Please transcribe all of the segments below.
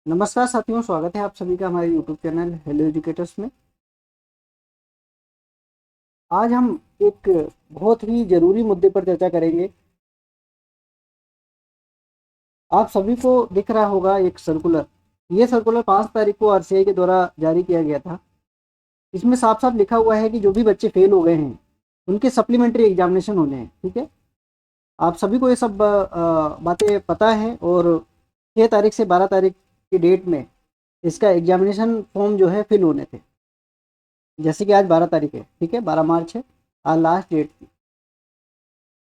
नमस्कार साथियों, स्वागत है आप सभी का हमारे यूट्यूब चैनल हेलो एजुकेटर्स में। आज हम एक बहुत ही ज़रूरी मुद्दे पर चर्चा करेंगे। आप सभी को दिख रहा होगा एक सर्कुलर। ये सर्कुलर 5 तारीख को आरसीआई के द्वारा जारी किया गया था। इसमें साफ साफ लिखा हुआ है कि जो भी बच्चे फेल हो गए हैं उनके सप्लीमेंट्री एग्जामिनेशन होने हैं। ठीक है, आप सभी को ये सब बातें पता है। और 6 तारीख से 12 तारीख की डेट में इसका एग्जामिनेशन फॉर्म जो है फिल होने थे। जैसे कि आज 12 तारीख है, ठीक है, 12 मार्च है, आज लास्ट डेट थी।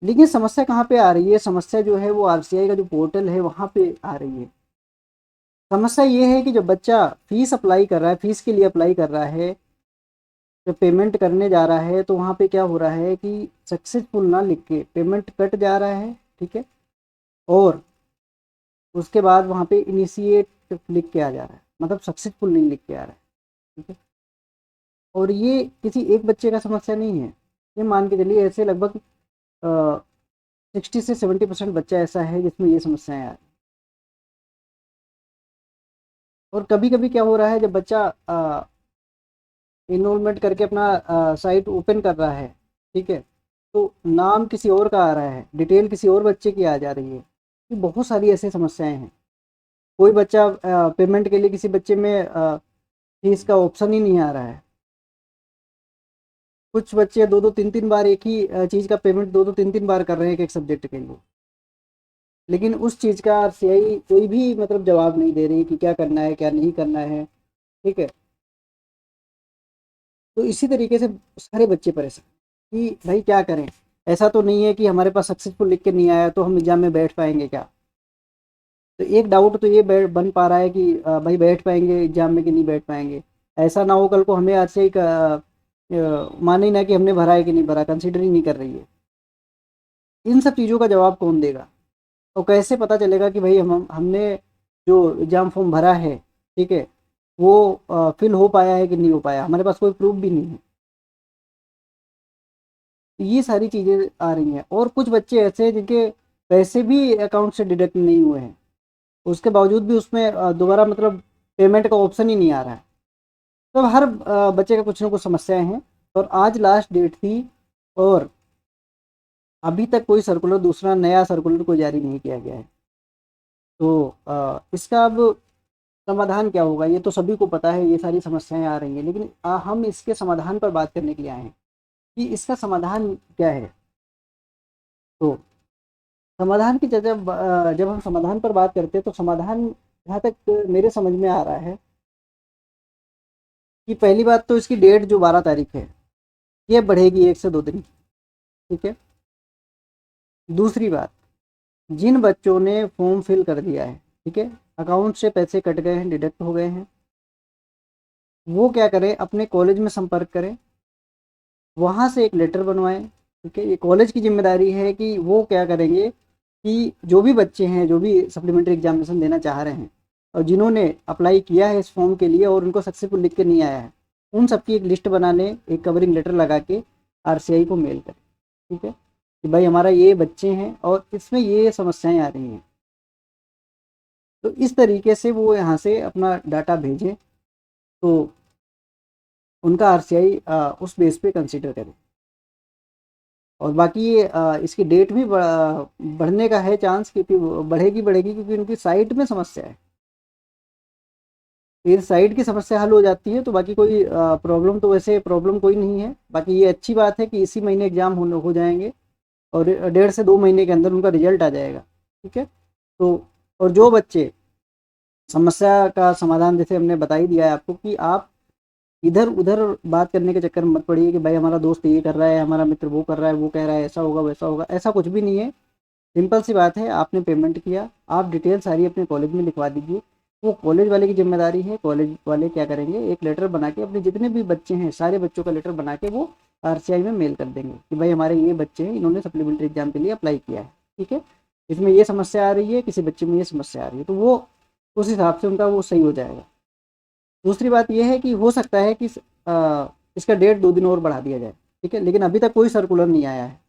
लेकिन समस्या कहाँ पे आ रही है? समस्या जो है वो आरसीआई का जो पोर्टल है वहाँ पे आ रही है। समस्या ये है कि जब बच्चा फीस अप्लाई कर रहा है, फीस के लिए अप्लाई कर रहा है, जब पेमेंट करने जा रहा है तो वहाँ पे क्या हो रहा है कि सक्सेसफुल ना लिख के पेमेंट कट जा रहा है। ठीक है, और उसके बाद वहाँ पे इनिशिएट लिख के आ जा रहा है, मतलब सक्सेसफुल नहीं लिख के आ रहा है। ठीक है, और ये किसी एक बच्चे का समस्या नहीं है। ये मान के चलिए ऐसे लगभग 60 से 70% बच्चा ऐसा है जिसमें ये समस्याएं आ रही। और कभी कभी क्या हो रहा है, जब बच्चा इनरोलमेंट करके अपना साइट ओपन कर रहा है, ठीक है, तो नाम किसी और का आ रहा है, डिटेल किसी और बच्चे की आ जा रही है। ये बहुत सारी ऐसी समस्याएं हैं। कोई बच्चा पेमेंट के लिए किसी बच्चे में फीस का ऑप्शन ही नहीं आ रहा है। कुछ बच्चे दो दो तीन तीन बार एक ही चीज़ का पेमेंट दो दो तीन तीन बार कर रहे हैं एक सब्जेक्ट के लिए। लेकिन उस चीज़ का आरसीआई कोई भी मतलब जवाब नहीं दे रही कि क्या करना है क्या नहीं करना है। ठीक है, तो इसी तरीके से सारे बच्चे परेशान कि भाई क्या करें। ऐसा तो नहीं है कि हमारे पास सक्सेसफुल लिख के नहीं आया तो हम एग्जाम में बैठ पाएंगे क्या? तो एक डाउट तो ये बन पा रहा है कि भाई बैठ पाएंगे एग्जाम में कि नहीं बैठ पाएंगे। ऐसा ना हो कल को हमें आरसीआई का माने ही ना कि हमने भरा है कि नहीं भरा, कंसिडर ही नहीं कर रही है। इन सब चीज़ों का जवाब कौन देगा? और कैसे पता चलेगा कि भाई हमने जो एग्जाम फॉर्म भरा है, ठीक है, वो फिल हो पाया है कि नहीं हो पाया? हमारे पास कोई प्रूफ भी नहीं है। ये सारी चीज़ें आ रही हैं। और कुछ बच्चे ऐसे हैं जिनके पैसे भी अकाउंट से डिडक्ट नहीं हुए हैं, उसके बावजूद भी उसमें दोबारा मतलब पेमेंट का ऑप्शन ही नहीं आ रहा है। तो हर बच्चे का कुछ ना कुछ समस्याएं हैं। और आज लास्ट डेट थी और अभी तक कोई सर्कुलर, दूसरा नया सर्कुलर कोई जारी नहीं किया गया है। तो इसका अब समाधान क्या होगा ये तो सभी को पता है। ये सारी समस्याएं आ रही हैं, लेकिन हम इसके समाधान पर बात करने के लिए आए हैं कि इसका समाधान क्या है। तो समाधान की जब जब हम समाधान पर बात करते हैं तो समाधान जहाँ तक मेरे समझ में आ रहा है कि पहली बात तो इसकी डेट जो 12 तारीख है ये बढ़ेगी 1 से 2 दिन। ठीक है, दूसरी बात, जिन बच्चों ने फॉर्म फिल कर दिया है, ठीक है, अकाउंट से पैसे कट गए हैं, डिडक्ट हो गए हैं, वो क्या करें, अपने कॉलेज में संपर्क करें, वहाँ से एक लेटर बनवाएं। ठीक है, ये कॉलेज की जिम्मेदारी है कि वो क्या करेंगे कि जो भी बच्चे हैं जो भी सप्लीमेंट्री एग्जामिनेशन देना चाह रहे हैं और जिन्होंने अप्लाई किया है इस फॉर्म के लिए और उनको सक्सेसफुल लिख के नहीं आया है, उन सबकी एक लिस्ट बनाने, एक कवरिंग लेटर लगा के आरसीआई को मेल करें। ठीक है, कि भाई हमारा ये बच्चे हैं और इसमें ये समस्याएं आ रही हैं। तो इस तरीके से वो यहाँ से अपना डाटा भेजें तो उनका आरसीआई उस बेस पे कंसिडर करे। और बाकी इसकी डेट भी बढ़ने का है चांस, क्योंकि बढ़ेगी बढ़ेगी क्योंकि उनकी साइट में समस्या है। फिर साइट की समस्या हल हो जाती है तो बाकी कोई प्रॉब्लम, तो वैसे प्रॉब्लम कोई नहीं है। बाकी ये अच्छी बात है कि इसी महीने एग्ज़ाम हो जाएंगे और 1.5 से 2 महीने के अंदर उनका रिजल्ट आ जाएगा। ठीक है, तो और जो बच्चे, समस्या का समाधान जैसे हमने बता ही दिया है आपको कि आप इधर उधर बात करने के चक्कर में मत पड़िए कि भाई हमारा दोस्त ये कर रहा है, हमारा मित्र वो कर रहा है, वो कह रहा है ऐसा होगा वैसा होगा। ऐसा कुछ भी नहीं है। सिंपल सी बात है, आपने पेमेंट किया, आप डिटेल सारी अपने कॉलेज में लिखवा दीजिए। वो कॉलेज वाले की जिम्मेदारी है। कॉलेज वाले क्या करेंगे, एक लेटर बना के अपने जितने भी बच्चे हैं सारे बच्चों का लेटर बना के वो आरसीआई में मेल कर देंगे कि भाई हमारे ये बच्चे हैं, इन्होंने सप्लीमेंट्री एग्जाम के लिए अप्लाई किया है। ठीक है, इसमें ये समस्या आ रही है, किसी बच्चे में ये समस्या आ रही है, तो वो उस हिसाब से उनका वो सही हो जाएगा। दूसरी बात ये है कि हो सकता है कि इसका डेट 2 दिन और बढ़ा दिया जाए। ठीक है, लेकिन अभी तक कोई सर्कुलर नहीं आया है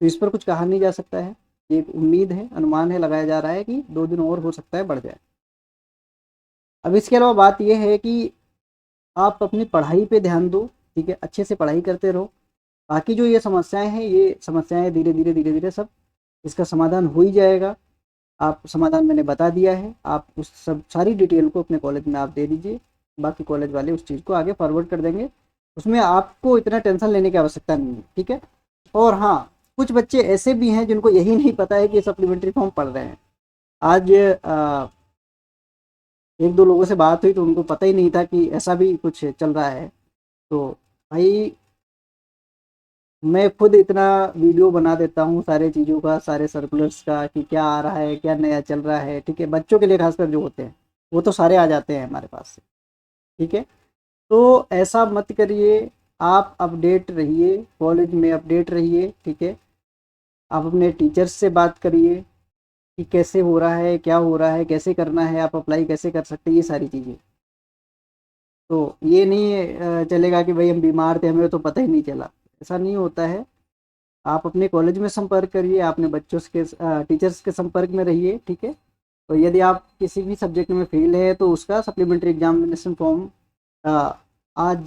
तो इस पर कुछ कहा नहीं जा सकता है। एक उम्मीद है, अनुमान है, लगाया जा रहा है कि 2 दिन और हो सकता है बढ़ जाए। अब इसके अलावा बात यह है कि आप अपनी पढ़ाई पे ध्यान दो, ठीक है, अच्छे से पढ़ाई करते रहो। बाकी जो ये समस्याएं हैं, ये समस्याएं धीरे धीरे सब इसका समाधान हो ही जाएगा। आप समाधान मैंने बता दिया है, आप उस सब सारी डिटेल को अपने कॉलेज में आप दे दीजिए, बाकी कॉलेज वाले उस चीज़ को आगे फॉरवर्ड कर देंगे। उसमें आपको इतना टेंशन लेने की आवश्यकता नहीं है, ठीक है। और हाँ, कुछ बच्चे ऐसे भी हैं जिनको यही नहीं पता है कि सप्लीमेंट्री फॉर्म पढ़ रहे हैं। आज एक दो लोगों से बात हुई तो उनको पता ही नहीं था कि ऐसा भी कुछ चल रहा है। तो भाई, मैं खुद इतना वीडियो बना देता हूँ सारे चीज़ों का, सारे सर्कुलर्स का, कि क्या आ रहा है, क्या नया चल रहा है, ठीक है। बच्चों के लिए खासकर जो होते हैं वो तो सारे आ जाते हैं हमारे पास से, ठीक है। तो ऐसा मत करिए, आप अपडेट रहिए, कॉलेज में अपडेट रहिए, ठीक है। आप अपने टीचर्स से बात करिए कि कैसे हो रहा है, क्या हो रहा है, कैसे करना है, आप अप्लाई कैसे कर सकते हैं, ये सारी चीज़ें। तो ये नहीं चलेगा कि भाई हम बीमार थे, हमें तो पता ही नहीं चला। ऐसा नहीं होता है। आप अपने कॉलेज में संपर्क करिए, अपने बच्चों के टीचर्स के संपर्क में रहिए, ठीक है। तो यदि आप किसी भी सब्जेक्ट में फेल है तो उसका सप्लीमेंट्री एग्जामिनेशन फॉर्म आज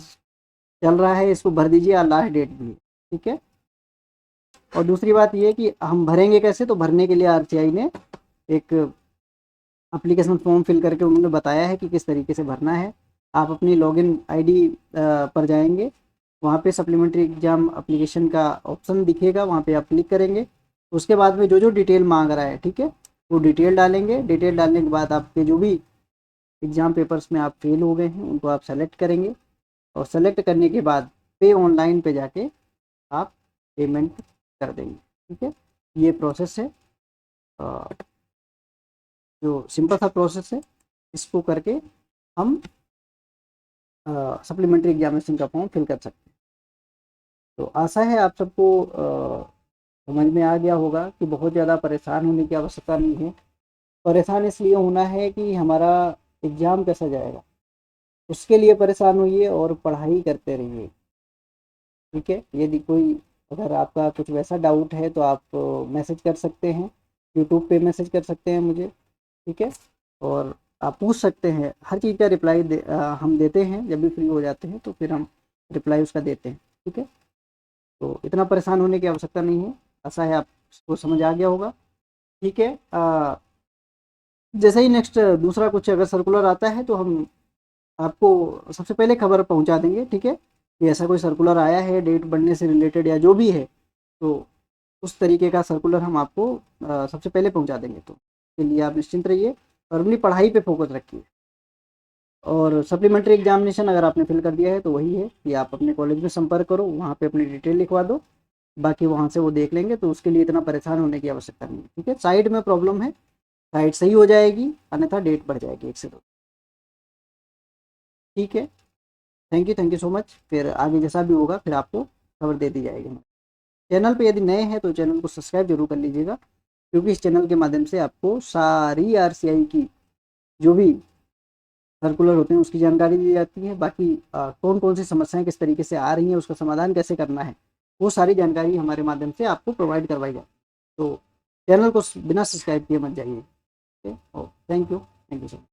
चल रहा है, इसको भर दीजिए, लास्ट डेट भी है, ठीक है। और दूसरी बात ये है कि हम भरेंगे कैसे, तो भरने के लिए आरटीआई ने एक एप्लीकेशन फॉर्म फिल करके उन्होंने बताया है कि किस तरीके से भरना है। आप अपनी लॉगिन आईडी पर जाएंगे, वहाँ पे सप्लीमेंट्री एग्जाम एप्लीकेशन का ऑप्शन दिखेगा, वहाँ पे आप क्लिक करेंगे। उसके बाद में जो जो डिटेल मांग रहा है, ठीक है, वो डिटेल डालेंगे। डिटेल डालने के बाद आपके जो भी एग्ज़ाम पेपर्स में आप फेल हो गए हैं उनको आप सेलेक्ट करेंगे, और सेलेक्ट करने के बाद पे ऑनलाइन पे जाके आप पेमेंट कर देंगे, ठीक है। ये प्रोसेस है, जो सिंपल सा प्रोसेस है, इसको करके हम सप्लीमेंट्री एग्जामिनेशन का फॉर्म फिल कर सकते हैं। तो आशा है आप सबको समझ में आ गया होगा कि बहुत ज़्यादा परेशान होने की आवश्यकता नहीं है। परेशान इसलिए होना है कि हमारा एग्ज़ाम कैसा जाएगा, उसके लिए परेशान होइए और पढ़ाई करते रहिए, ठीक है। यदि कोई, अगर आपका कुछ वैसा डाउट है तो आप मैसेज कर सकते हैं, यूट्यूब पे मैसेज कर सकते हैं मुझे, ठीक है। और आप पूछ सकते हैं, हर चीज़ का रिप्लाई हम देते हैं। जब भी फ्री हो जाते हैं तो फिर हम रिप्लाई उसका देते हैं, ठीक है। तो इतना परेशान होने की आवश्यकता नहीं है। आशा है आपको समझ आ गया होगा, ठीक है। जैसे ही नेक्स्ट दूसरा कुछ अगर सर्कुलर आता है तो हम आपको सबसे पहले खबर पहुंचा देंगे, ठीक है, कि ऐसा कोई सर्कुलर आया है डेट बढ़ने से रिलेटेड या जो भी है। तो उस तरीके का सर्कुलर हम आपको सबसे पहले पहुंचा देंगे। तो इसके लिए आप निश्चिंत रहिए और अपनी पढ़ाई पे फोकस रखिए। और सप्लीमेंट्री एग्जामिनेशन अगर आपने फिल कर दिया है तो वही है कि आप अपने कॉलेज में संपर्क करो, वहाँ पे अपनी डिटेल लिखवा दो, बाकी वहाँ से वो देख लेंगे। तो उसके लिए इतना परेशान होने की आवश्यकता नहीं है, ठीक है। साइड में प्रॉब्लम है, साइड सही हो जाएगी, अन्यथा डेट बढ़ जाएगी 1 से 2, ठीक है। Thank you so much. फिर आगे जैसा भी होगा फिर आपको खबर दे दी जाएगी। चैनल पे यदि नए हैं तो चैनल को सब्सक्राइब जरूर कर लीजिएगा, क्योंकि इस चैनल के माध्यम से आपको सारी आरसीआई की जो भी सर्कुलर होते हैं उसकी जानकारी दी जाती है। बाकी कौन कौन सी समस्याएं किस तरीके से आ रही हैं, उसका समाधान कैसे करना है, वो सारी जानकारी हमारे माध्यम से आपको प्रोवाइड करवाई जाती है। तो चैनल को बिना सब्सक्राइब किए मत जाइए, okay. Thank you so much.